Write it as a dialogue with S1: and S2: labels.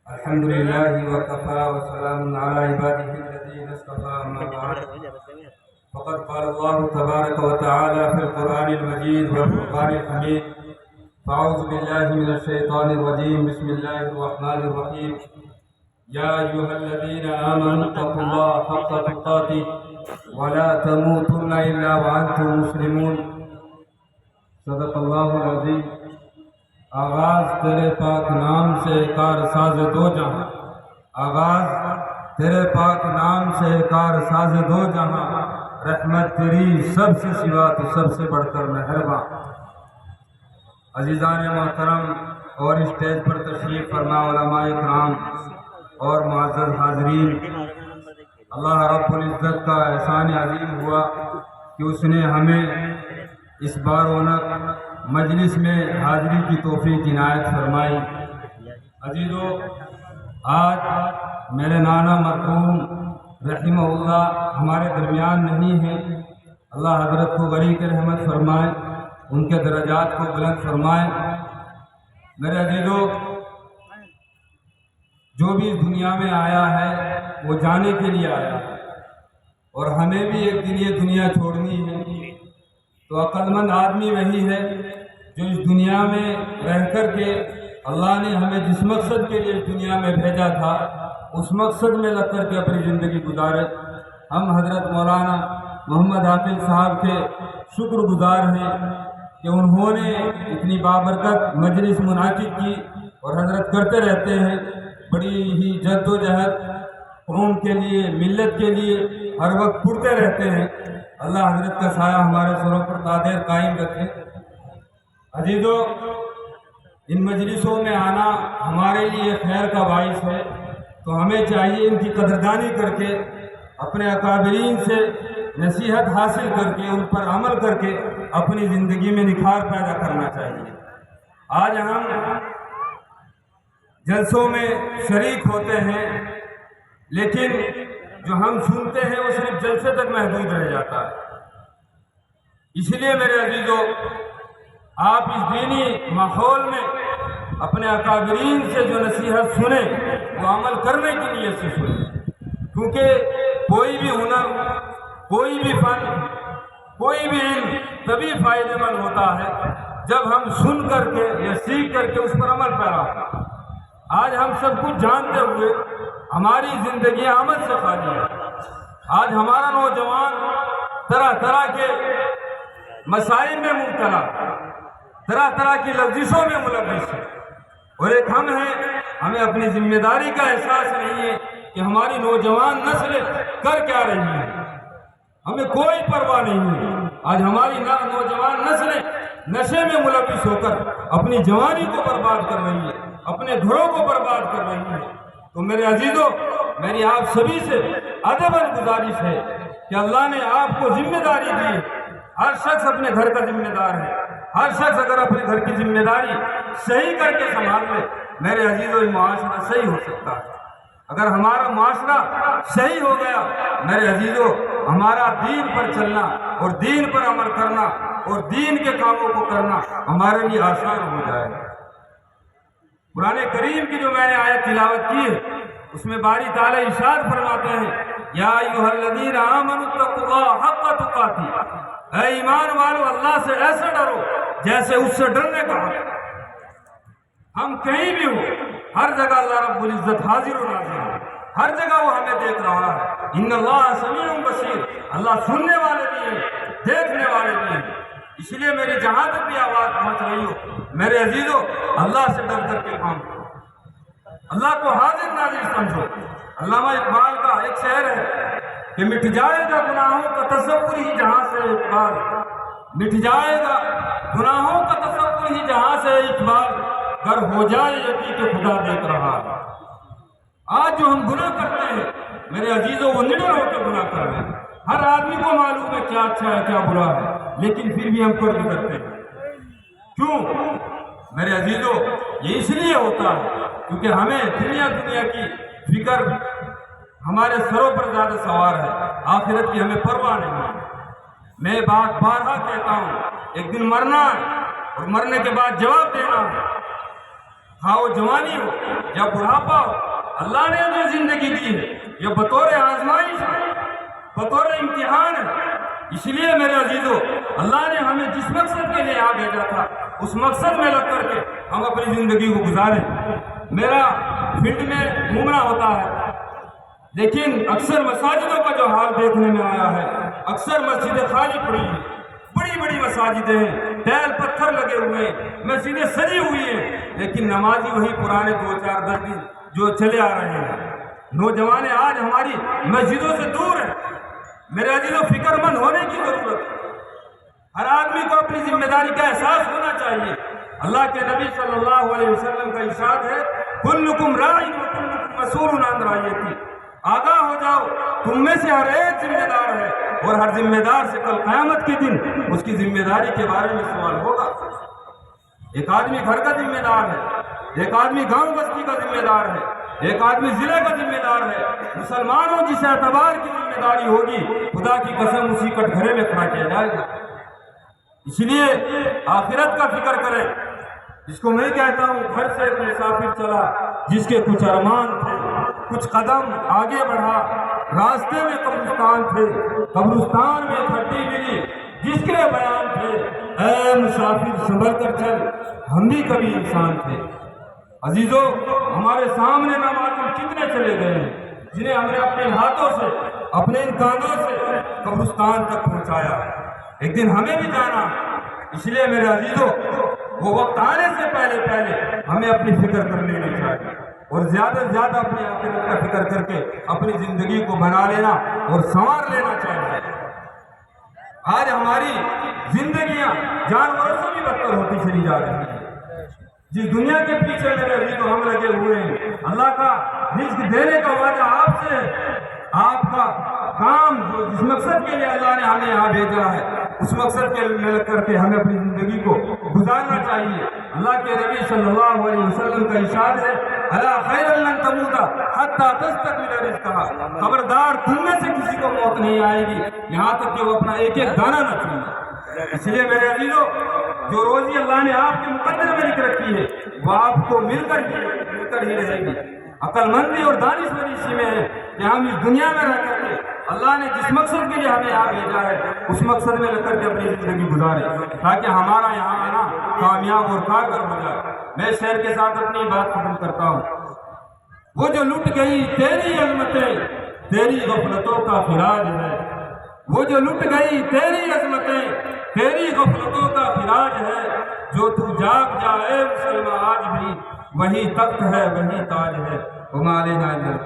S1: الحمد لله وكفى وسلام على عباده الذين اصطفى أما بعد فقد قال الله تبارك وتعالى في القرآن المجيد والفرقان الحميد فأعوذ بالله من الشيطان الرجيم بسم الله الرحمن الرحيم يا أيها الذين آمنوا اتقوا الله حق تقاته ولا تموتن إلا وأنتم مسلمون صدق اللہ العظیم۔ آغاز تیرے پاک نام سے کار ساز دو جہاں، آغاز تیرے پاک نام سے کار ساز دو جہاں، رحمت تیری سب سے سوا تو سب سے بڑھ کر مہربان۔ عزیزان محترم اور اسٹیج پر تشریف فرما علماء اکرام اور معزز حاضرین، اللہ رب العزت کا احسان عظیم ہوا کہ اس نے ہمیں اس بار رونق مجلس میں حاضری کی توفیق عنایت فرمائی۔ عزیزو، آج میرے نانا مرحوم رحمہ اللہ ہمارے درمیان نہیں ہیں، اللہ حضرت کو بری کے رحمت فرمائے، ان کے درجات کو بلند فرمائے۔ میرے عزیزو، جو بھی اس دنیا میں آیا ہے وہ جانے کے لیے آیا ہے، اور ہمیں بھی ایک دن یہ دنیا چھوڑنی ہے۔ تو عقل مند آدمی وہی ہے جو اس دنیا میں رہ کر کے اللہ نے ہمیں جس مقصد کے لیے اس دنیا میں بھیجا تھا اس مقصد میں لگ کر کے اپنی زندگی گزارے۔ ہم حضرت مولانا محمد حافظ صاحب کے شکر گزار ہیں کہ انہوں نے اتنی بابرکت مجلس منعقد کی، اور حضرت کرتے رہتے ہیں، بڑی ہی جد و جہد قوم کے لیے، ملت کے لیے ہر وقت پڑھتے رہتے ہیں۔ اللہ حضرت کا سایہ ہمارے سروں پر قادر قائم رکھے۔ عزیزو، ان مجلسوں میں آنا ہمارے لیے خیر کا باعث ہے، تو ہمیں چاہیے ان کی قدردانی کر کے اپنے اکابرین سے نصیحت حاصل کر کے ان پر عمل کر کے اپنی زندگی میں نکھار پیدا کرنا چاہیے۔ آج ہم جلسوں میں شریک ہوتے ہیں، لیکن جو ہم سنتے ہیں وہ صرف جلسے تک محدود رہ جاتا ہے۔ اس لیے میرے عزیزو، آپ اس دینی ماحول میں اپنے اکابرین سے جو نصیحت سنیں وہ عمل کرنے کی نیت سے سنیں، کیونکہ کوئی بھی ہنر، کوئی بھی فن، کوئی بھی علم تبھی فائدہ مند ہوتا ہے جب ہم سن کر کے یا سیکھ کر کے اس پر عمل پیرا ہوں۔ آج ہم سب کچھ جانتے ہوئے ہماری زندگی عمل سے خالی ہے۔ آج ہمارا نوجوان طرح طرح کے مسائل میں مبتلا، طرح طرح کی لفظوں میں ملوث ہے، اور ایک ہم ہیں، ہمیں اپنی ذمہ داری کا احساس نہیں ہے کہ ہماری نوجوان نسل کر کیا رہی ہے، ہمیں کوئی پرواہ نہیں ہے۔ آج ہماری نوجوان نسل نشے میں ملوث ہو کر اپنی جوانی کو برباد کر رہی ہے، اپنے گھروں کو برباد کر رہی ہے۔ تو میرے عزیزو، میری آپ سبھی سے ادباً گزارش ہے کہ اللہ نے آپ کو ذمہ داری دی ہے، ہر شخص اپنے گھر کا ذمہ دار ہے۔ ہر شخص اگر اپنے گھر کی ذمہ داری صحیح کر کے سنبھال لے، میرے عزیزو، یہ معاشرہ صحیح ہو سکتا ہے۔ اگر ہمارا معاشرہ صحیح ہو گیا، میرے عزیزو، ہمارا دین پر چلنا اور دین پر عمل کرنا اور دین کے کاموں کو کرنا ہمارے لیے آسان ہو جائے گا۔ قرآن کریم کی جو میں نے آیت تلاوت کی ہے، اس میں باری تعالیٰ ارشاد فرماتے ہیں، یا ایھا الذین آمنوا اتقوا اللہ حق تقاتہ، اے ایمان والو، اللہ سے ایسے ڈرو جیسے اس سے ڈرنے کا حق ہے۔ ہم کہیں بھی ہو، ہر جگہ اللہ رب العزت حاضر و ناظر ہے، ہر جگہ وہ ہمیں دیکھ رہا ہے۔ ان اللہ سمیع بصیر، اللہ سننے والے بھی ہیں، دیکھنے والے بھی ہیں۔ اس لیے میری جہاں تک بھی آواز پہنچ رہی ہو، میرے عزیزو، اللہ سے ڈر کر کے کام کرو، اللہ کو حاضر ناظر سمجھو۔ علامہ اقبال کا ایک شعر ہے کہ مٹ جائے گا گناہوں کا تصور ہی جہاں سے اقبال، مٹ جائے گا گناہوں کا تصور ہی جہاں سے اقبال، گر ہو جائے یقین کہ خدا دیکھ رہا ہے۔ آج جو ہم گناہ کرتے ہیں میرے عزیزو، وہ نڈر ہو کے گناہ کر رہے ہیں۔ ہر آدمی کو معلوم ہے کیا اچھا ہے کیا برا ہے، لیکن پھر بھی ہم کر بھی کرتے ہیں۔ کیوں میرے عزیزو؟ یہ اس لیے ہوتا ہے کیونکہ ہمیں دنیا کی فکر ہمارے سروں پر زیادہ سوار ہے، آخرت کی ہمیں پرواہ نہیں ہے۔ میں بات بارہا کہتا ہوں، ایک دن مرنا ہے اور مرنے کے بعد جواب دینا ہے۔ خواہ وہ جوانی ہو یا بڑھاپا ہو، اللہ نے جو زندگی دی ہے یہ بطور آزمائش ہے، بطور امتحان ہے۔ اس لیے میرے عزیزو، اللہ نے ہمیں جس مقصد کے لیے یہاں بھیجا تھا اس مقصد میں لگ کر کے ہم اپنی زندگی کو گزاریں۔ میرا فیلڈ میں گھومنا ہوتا ہے، لیکن اکثر مساجدوں کا جو حال دیکھنے میں آیا ہے، اکثر مسجدیں خالی پڑی ہیں، بڑی بڑی مساجدیں ہیں، ٹائل پتھر لگے ہوئے ہیں، مسجدیں سجی ہوئی ہیں، لیکن نمازی وہی پرانے 2-4-10 دن جو چلے آ رہے ہیں۔ نوجوان آج ہماری مسجدوں سے دور ہیں۔ میرے عزیزوں، فکر مند ہونے کی ضرورت ہے۔ ہر آدمی کو اپنی ذمہ داری کا احساس ہونا چاہیے۔ اللہ کے نبی صلی اللہ علیہ وسلم کا ارشاد ہے، کلکم راع وکلکم مسئول عن رعیتہ۔ آگاہ ہو جاؤ، تم میں سے ہر ایک ذمہ دار ہے، اور ہر ذمہ دار سے کل قیامت کے دن اس کی ذمہ داری کے بارے میں سوال ہوگا۔ ایک آدمی گھر کا ذمہ دار ہے، ایک آدمی گاؤں بستی کا ذمہ دار ہے، ایک آدمی ضلع کا ذمہ دار ہے۔ مسلمانوں جس اعتبار کی ذمہ داری ہوگی، خدا کی قسم اسی کٹگھرے میں کھڑا کیا جائے گا۔ اس لیے آخرت کا فکر کریں۔ جس کو میں کہتا ہوں، گھر سے ایک مسافر چلا جس کے کچھ ارمان تھے، کچھ قدم آگے بڑھا، راستے میں قبرستان تھے، قبرستان میں کھٹی ملی جس کے بیان تھے، اے مسافر سنبھل کر چل، ہم بھی کبھی انسان تھے۔ عزیزو، ہمارے سامنے نہ معلوم کتنے چلے گئے ہیں جنہیں ہم نے اپنے ہاتھوں سے، اپنے ان کاندھوں سے قبرستان تک پہنچایا۔ ایک دن ہمیں بھی جانا، اس لیے میرے عزیزو، وہ وقت آنے سے پہلے ہمیں اپنی فکر کر لینی چاہیے، اور زیادہ سے زیادہ اپنی آخرت کا فکر کر کے اپنی زندگی کو بنا لینا اور سنوار لینا چاہیے۔ آج ہماری زندگیاں جانوروں سے بھی بدتر ہوتی چلی جا رہی ہیں۔ جس دنیا کے پیچھے میرے عزیزو ہم لگے ہوئے ہیں، اللہ کا رزق دینے کا وعدہ آپ سے ہے۔ آپ کا کام جس مقصد کے لیے اللہ نے ہمیں یہاں بھیجا ہے، اس مقصد کے مل کر کے ہمیں اپنی زندگی کو گزارنا چاہیے۔ اللہ کے نبی صلی اللہ علیہ وسلم کا ارشاد ہے، الا خیر لن تموت حتی تستکمل رزقها۔ خبردار، تم میں سے کسی کو موت نہیں آئے گی یہاں تک کہ وہ اپنا ایک ایک دانہ نہ چنے۔ اس لیے میرے عزیزو، جو روزی اللہ نے آپ کے مقدر میں لکھ رکھی ہے وہ آپ کو مل کر ہی رہے گی۔ عقل مندی اور دانشوری اسی میں ہے کہ ہم اس دنیا میں رہ کر کے اللہ نے جس مقصد کے لیے ہمیں یہاں بھیجا ہے اس مقصد میں لگ کر کے اپنی زندگی گزارے، تاکہ ہمارا یہاں آنا کامیاب اور کارگر ہو جائے۔ میں شعر کے ساتھ اپنی بات ختم کرتا ہوں۔ وہ جو لٹ گئی تیری عظمتیں تیری غفلتوں کا فراج ہے، وہ جو لٹ گئی تیری عظمتیں تیری غفلتوں کا فراج ہے، جو تو جاگ جائے مسلمان آج بھی وہی تخت ہے وہی تاج ہے۔ وما علینا الا